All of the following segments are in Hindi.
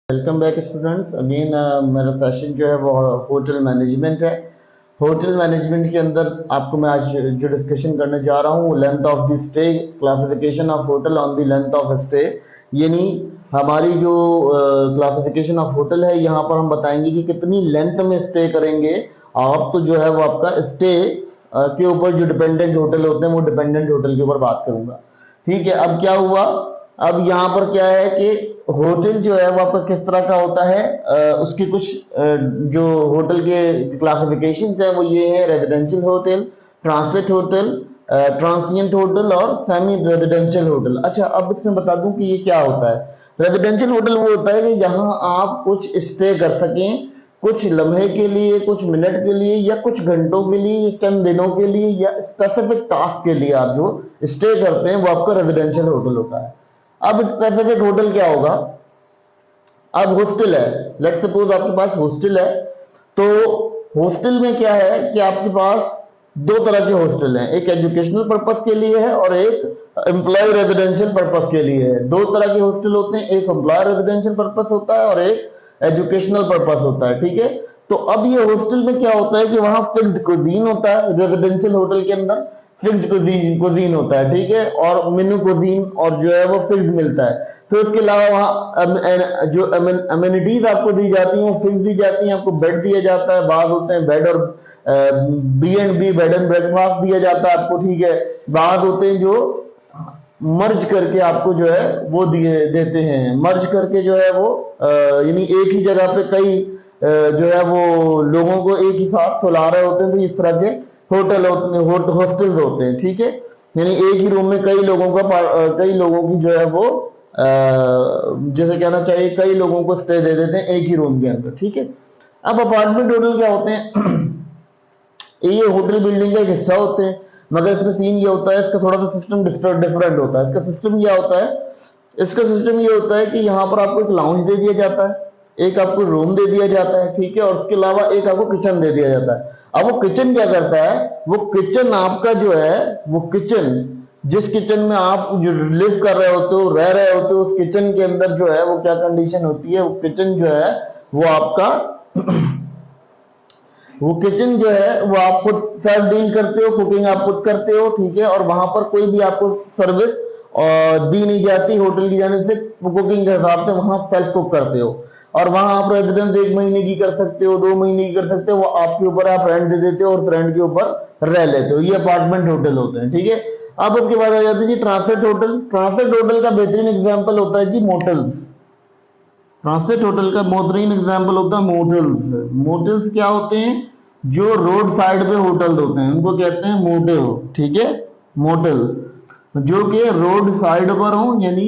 Welcome back students. अगेन मेरा सेशन जो है वो होटल मैनेजमेंट है। होटल मैनेजमेंट के अंदर आपको मैं आज जो डिस्कशन करने जा रहा हूँ, length of the stay, classification of hotel on the length of stay. यानी हमारी जो क्लासिफिकेशन ऑफ होटल है, यहाँ पर हम बताएंगे कि कितनी लेंथ में स्टे करेंगे आप। तो जो है वो आपका स्टे के ऊपर जो डिपेंडेंट होटल होते हैं वो डिपेंडेंट होटल के ऊपर बात करूंगा। ठीक है, अब क्या हुआ, अब यहाँ पर क्या है कि होटल जो है वो आपका किस तरह का होता है, उसके कुछ जो होटल के क्लासिफिकेशन है वो ये है: residential hotel, transit hotel, transient hotel और सेमी रेजिडेंशियल होटल। अच्छा, अब इसमें बता दूं कि ये क्या होता है। रेजिडेंशियल होटल वो होता है कि जहां आप कुछ स्टे कर सकें, कुछ लम्हे के लिए, कुछ मिनट के लिए, या कुछ घंटों के लिए, चंद दिनों के लिए, या स्पेसिफिक टास्क के लिए आप जो स्टे करते हैं वो आपका रेजिडेंशियल होटल होता है। अब स्पेसिफिक होटल क्या होगा, अब हॉस्टल है, लेट सपोज आपके पास हॉस्टल है, तो हॉस्टल में क्या है कि आपके पास दो तरह के हॉस्टल हैं, एक एजुकेशनल पर्पस के लिए है और एक एम्प्लॉय रेजिडेंशियल पर्पस के लिए है। दो तरह के हॉस्टल होते हैं, एक एम्प्लॉय रेजिडेंशियल पर्पस होता है और एक एजुकेशनल पर्पस होता है। ठीक है, तो अब ये हॉस्टल में क्या होता है कि वहां फिक्स्ड कुजीन होता है, रेजिडेंशियल होटल के अंदर फिक्स्ड कुजीन होता है। ठीक है, और मेनू कुजीन और जो है वो फिक्स मिलता है। फिर उसके अलावा वहाँ जो अमेनिटीज आपको दी जाती हैं वो फिक्स दी जाती हैं। आपको बेड दिया जाता है, बाद होते हैं बेड और B&B, बेड एंड ब्रेकफास्ट दिया जाता है आपको। ठीक है, बाद होते हैं जो मर्ज करके आपको जो है वो दिए देते हैं, मर्ज करके जो है वो यानी एक ही जगह पे कई जो है वो लोगों को एक ही साथ सुला रहे होते हैं, तो इस तरह के होटल हॉस्टल्स होते हैं। ठीक है, यानी एक ही रूम में कई लोगों का कई लोगों की जो है वो जैसे कहना चाहिए कई लोगों को स्टे दे देते हैं एक ही रूम के अंदर। ठीक है, अब अपार्टमेंट होटल क्या होते हैं ये होटल बिल्डिंग का एक हिस्सा होते हैं, मगर इसमें सीन ये होता है, इसका थोड़ा सा सिस्टम डिफरेंट होता है। इसका सिस्टम क्या होता है, इसका सिस्टम ये होता है कि यहाँ पर आपको एक लाउंज दे दिया जाता है, एक आपको रूम दे दिया जाता है। ठीक है, और उसके अलावा एक आपको किचन दे दिया जाता है। अब वो किचन क्या करता है, वो किचन आपका जो है वो किचन, जिस किचन में आप जो लिव कर रहे होते हो, रह रहे होते हो, उस किचन के अंदर जो है वो क्या कंडीशन होती है, वो किचन जो है वो आपका वो किचन जो है वो आप खुद सेल्फ डील करते हो, कुकिंग आप खुद करते हो। ठीक है, और वहां पर कोई भी आपको सर्विस दी नहीं जाती होटल की जाने से, कुकिंग के हिसाब से वहां सेल्फ कुक करते हो। और वहां आप रेजिडेंस 1 महीने की कर सकते हो, 2 महीने की कर सकते हो, वो आपके ऊपर, आप रेंट दे देते हो और उस रेंट के ऊपर रह लेते हो। ये अपार्टमेंट होटल होते हैं। ठीक है, अब उसके बाद आ जाते हैं जी ट्रांसिट होटल। ट्रांसिट होटल का बेहतरीन एग्जाम्पल होता है जी मोटल्स। ट्रांसिट होटल का बेहतरीन एग्जाम्पल होता है मोटल्स। मोटल्स क्या होते हैं, जो रोड साइड पे होटल होते हैं उनको कहते हैं मोटेल। ठीक है, मोटल जो कि रोड साइड पर हो, यानी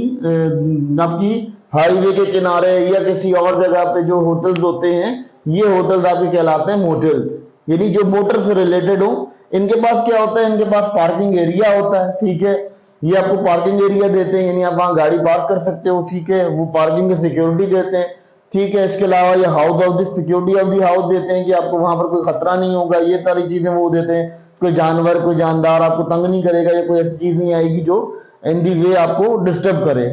आपकी हाईवे के किनारे या किसी और जगह पे जो होटल्स होते हैं, ये होटल्स आपके कहलाते हैं मोटल्स, यानी जो मोटर से रिलेटेड हो। इनके पास क्या होता है, इनके पास पार्किंग एरिया होता है। ठीक है, ये आपको पार्किंग एरिया देते हैं, यानी आप वहां गाड़ी पार्क कर सकते हो। ठीक है, वो पार्किंग की सिक्योरिटी देते हैं। ठीक है, इसके अलावा ये house of the security of the house देते हैं कि आपको वहां पर कोई खतरा नहीं होगा, ये सारी चीजें वो देते हैं। कोई जानवर, कोई जानदार आपको तंग नहीं करेगा, या कोई ऐसी चीज नहीं आएगी जो इन दी वे आपको डिस्टर्ब करे।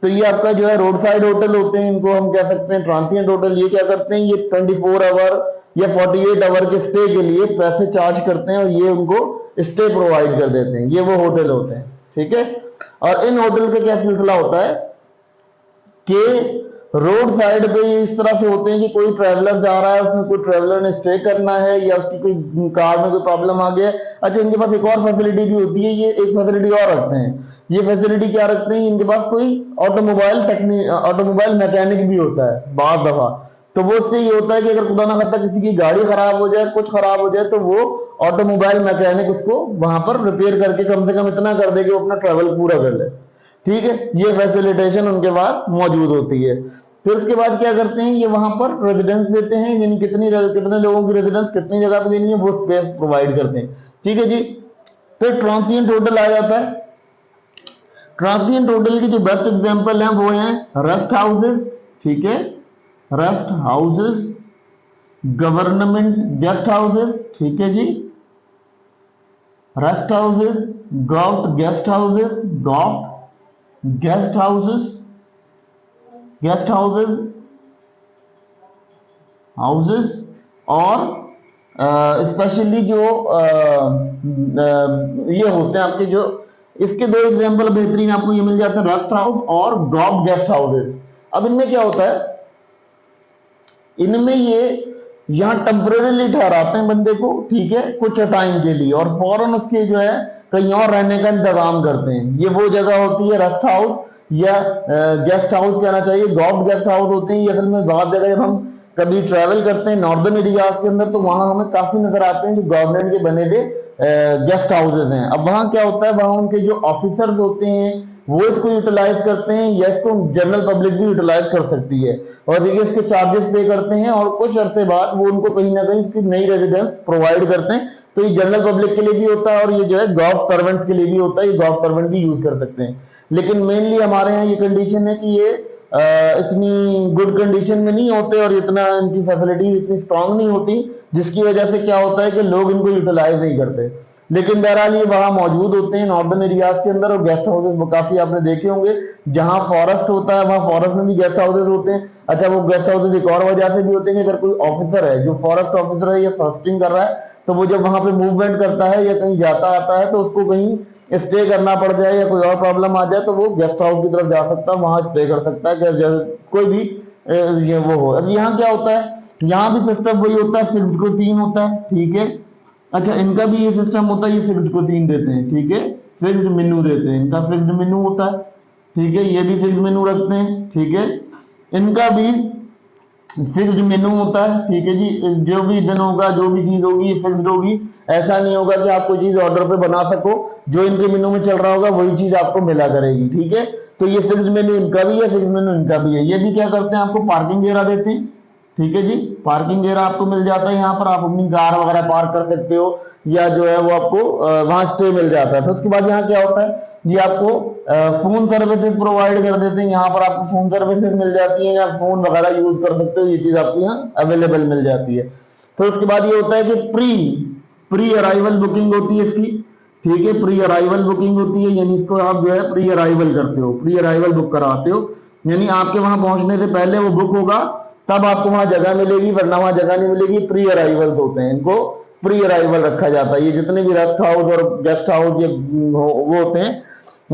तो ये आपका जो है रोड साइड होटल होते हैं, इनको हम कह सकते हैं ट्रांसिएंट होटल। ये क्या करते हैं, ये 24 आवर या 48 आवर के स्टे के लिए पैसे चार्ज करते हैं और ये उनको स्टे प्रोवाइड कर देते हैं, ये वो होटल होते हैं। ठीक है, और इन होटल का क्या सिलसिला होता है कि रोड साइड पे ये इस तरह से होते हैं कि कोई ट्रैवलर जा रहा है, उसमें कोई ट्रैवलर ने स्टे करना है या उसकी कोई कार में कोई प्रॉब्लम आ गया है। अच्छा, इनके पास एक और फैसिलिटी भी होती है, ये एक फैसिलिटी और रखते हैं। ये फैसिलिटी क्या रखते हैं, इनके पास कोई ऑटोमोबाइल मैकेनिक भी होता है बाद दफा। तो वो उससे ये होता है कि अगर खुदा ना खास्ता किसी की गाड़ी खराब हो जाए, कुछ खराब हो जाए, तो वो ऑटोमोबाइल मैकेनिक उसको वहां पर रिपेयर करके कम से कम इतना कर दे कि वो अपना ट्रैवल पूरा कर ले। ठीक है, ये फैसिलिटेशन उनके पास मौजूद होती है। फिर उसके बाद क्या करते हैं, ये वहां पर रेजिडेंस देते हैं, यानी कितने लोगों की रेजिडेंस कितनी जगह पे देनी है वो स्पेस प्रोवाइड करते हैं। ठीक है जी, फिर ट्रांसिएंट होटल आ जाता है। ट्रांसिएंट होटल की जो बेस्ट एग्जांपल है वो है रेस्ट हाउसेस। ठीक है, rest houses, government guest houses. ठीक है जी, rest houses, govt guest houses, govt guest houses, guest houses, houses और स्पेशली जो ये होते हैं आपके जो, इसके दो एग्जांपल बेहतरीन आपको ये मिल जाते हैं, रेस्ट हाउस और गॉफ गेस्ट हाउसेस। अब इनमें क्या होता है, इनमें ये यहाँ टेम्परेली ठहराते हैं बंदे को, ठीक है, कुछ टाइम के लिए, और फौरन उसके जो है कहीं और रहने का इंतजाम करते हैं। ये वो जगह होती है रेस्ट हाउस या गेस्ट हाउस कहना चाहिए, गॉफ गेस्ट हाउस होते हैं। ये असल में बहुत जगह जब हम कभी ट्रैवल करते हैं नॉर्दर्न एरियाज के अंदर, तो वहां हमें काफी नजर आते हैं जो गवर्नमेंट के बने हुए गेस्ट हाउसेज हैं। अब वहां क्या होता है, वहां उनके जो ऑफिसर्स होते हैं वो इसको यूटिलाइज करते हैं, या इसको जनरल पब्लिक भी यूटिलाइज कर सकती है, और देखिए इसके चार्जेस पे करते हैं, और कुछ अरसे बाद वो उनको कहीं ना कहीं इसकी नई रेजिडेंस प्रोवाइड करते हैं। तो ये जनरल पब्लिक के लिए भी होता है, और ये जो है गॉव सर्वेंट्स के लिए भी होता है, ये गॉव सर्वेंट भी यूज कर सकते हैं। लेकिन मेनली हमारे यहाँ ये कंडीशन है कि ये इतनी गुड कंडीशन में नहीं होते, और इतना इनकी फैसिलिटी इतनी स्ट्रांग नहीं होती, जिसकी वजह से क्या होता है कि लोग इनको यूटिलाइज नहीं करते। लेकिन बहरहाल ये वहां मौजूद होते हैं नॉर्दर्न एरियाज के अंदर, और गेस्ट हाउसेस काफी आपने देखे होंगे, जहां फॉरेस्ट होता है वहां फॉरेस्ट में भी गेस्ट हाउसेस होते हैं। अच्छा, वो गेस्ट हाउसेस एक और वजह से भी होते हैं कि अगर कोई ऑफिसर है जो फॉरेस्ट ऑफिसर है या फॉरेस्टिंग कर रहा है, तो वो जब वहां पे मूवमेंट करता है या कहीं जाता आता है, तो उसको कहीं स्टे करना पड़ जाए या कोई और प्रॉब्लम आ जाए, तो वो गेस्ट हाउस की तरफ जा सकता है, वहां स्टे कर सकता है, जैसे कोई भी ये वो हो। अब यहाँ क्या होता है, यहाँ भी सिस्टम वही होता है, फिक्स्ड कुजीन होता है, ठीक है। अच्छा, इनका भी ये सिस्टम होता है, ये फिक्स्ड कुजीन देते हैं, ठीक है, फिक्स्ड मेन्यू देते हैं, इनका फिक्स्ड मेन्यू होता है, ठीक है, ये भी फिक्स्ड मेन्यू रखते हैं, ठीक है, इनका भी फिक्स्ड मेन्यू होता है, ठीक है जी। जो भी दिन होगा, जो भी चीज होगी फिक्स्ड होगी, ऐसा नहीं होगा कि आप कोई चीज ऑर्डर पे बना सको, जो इनके मेन्यू में चल रहा होगा वही चीज आपको मिला करेगी, ठीक है। तो ये फिक्स्ड मेन्यू इनका भी है, फिक्स्ड मेन्यू इनका भी है। ये भी क्या करते हैं, आपको पार्किंग एरिया देते हैं, ठीक है जी, पार्किंग एरिया आपको मिल जाता है, यहाँ पर आप अपनी कार वगैरह पार्क कर सकते हो, या जो है वो आपको वहां स्टे मिल जाता है। फिर उसके बाद यहाँ क्या होता है, ये आपको फोन सर्विसेज प्रोवाइड कर देते हैं, यहाँ पर आपको फोन सर्विसेज मिल जाती है, या फोन वगैरह यूज कर सकते हो, ये चीज आपको यहाँ अवेलेबल मिल जाती है। फिर उसके बाद ये होता है कि प्री अराइवल बुकिंग होती है इसकी, ठीक है, प्री अराइवल बुकिंग होती है, यानी इसको आप जो है प्री अराइवल करते हो, प्री अराइवल बुक कराते हो, यानी आपके वहां पहुंचने से पहले वो बुक होगा, तब आपको वहां जगह मिलेगी, वरना वहां जगह नहीं मिलेगी। प्री अराइवल्स होते हैं, इनको प्री अराइवल रखा जाता है। ये जितने भी रेस्ट हाउस और गेस्ट हाउस ये वो होते हैं,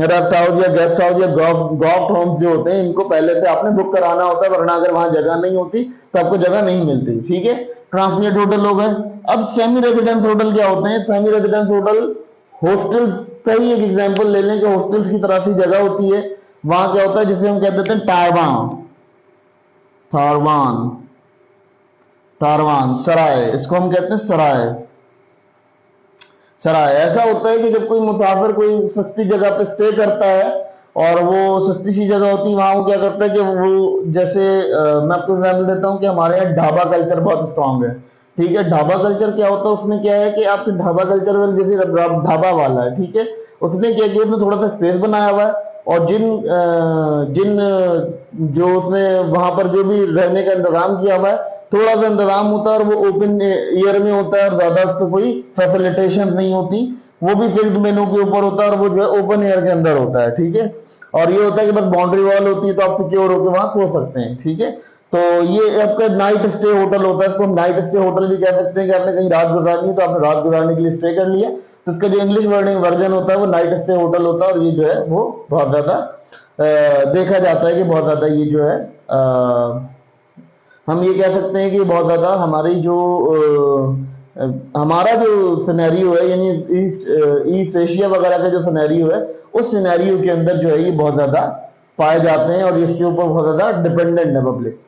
रेस्ट हाउस या गेस्ट हाउस या गॉफ्ट होम्स जो होते हैं, इनको पहले से आपने बुक कराना होता है, वरना अगर वहां जगह नहीं होती तो आपको जगह नहीं मिलती, ठीक है। ट्रांसलेट होटल हो गए। अब सेमी रेजिडेंस होटल क्या होते हैं, सेमी रेजिडेंस होटल हॉस्टल्स का ही एक एग्जांपल ले लें कि हॉस्टल्स की तरह सी जगह होती है, वहां क्या होता है जिसे हम कह देते हैं टारवान सराय, इसको हम कहते हैं सराय। ऐसा होता है कि जब कोई मुसाफिर कोई सस्ती जगह पे स्टे करता है, और वो सस्ती सी जगह होती है, वहां वो क्या करता है कि वो जैसे मैं आपको एग्जाम्पल देता हूँ कि हमारे यहाँ ढाबा कल्चर बहुत स्ट्रांग है, ठीक है। ढाबा कल्चर क्या होता है, उसमें क्या है कि आपके ढाबा कल्चर में जैसे ढाबा वाला है, ठीक है, उसने क्या किया, उसने थोड़ा सा स्पेस बनाया हुआ है, और जिन जो उसने वहां पर जो भी रहने का इंतजाम किया हुआ है, थोड़ा सा इंतजाम होता है, और वो ओपन एयर में होता है, और ज्यादा उस पर कोई फैसिलिटेशन नहीं होती, वो भी फिक्स्ड मेनू के ऊपर होता है, और वो जो है ओपन एयर के अंदर होता है, ठीक है। और ये होता है कि बस बाउंड्री वॉल होती है, तो आप सिक्योर होकर वहां सो सकते हैं, ठीक है। तो ये आपका नाइट स्टे होटल होता है, इसको हम नाइट स्टे होटल भी कह सकते हैं, कि आपने कहीं रात गुजारनी है तो आपने रात गुजारने के लिए स्टे कर लिया, तो इसका जो इंग्लिश वर्जन होता है वो नाइट स्टे होटल होता है। और ये जो है वो बहुत ज्यादा देखा जाता है कि बहुत ज्यादा ये जो है हम ये कह सकते हैं कि बहुत ज्यादा हमारी जो हमारा जो सिनेरियो है, यानी ईस्ट एशिया वगैरह का जो सिनेरियो है, उस सिनेरियो के अंदर जो है ये बहुत ज्यादा पाए जाते हैं, और इसके ऊपर बहुत ज्यादा डिपेंडेंट है पब्लिक।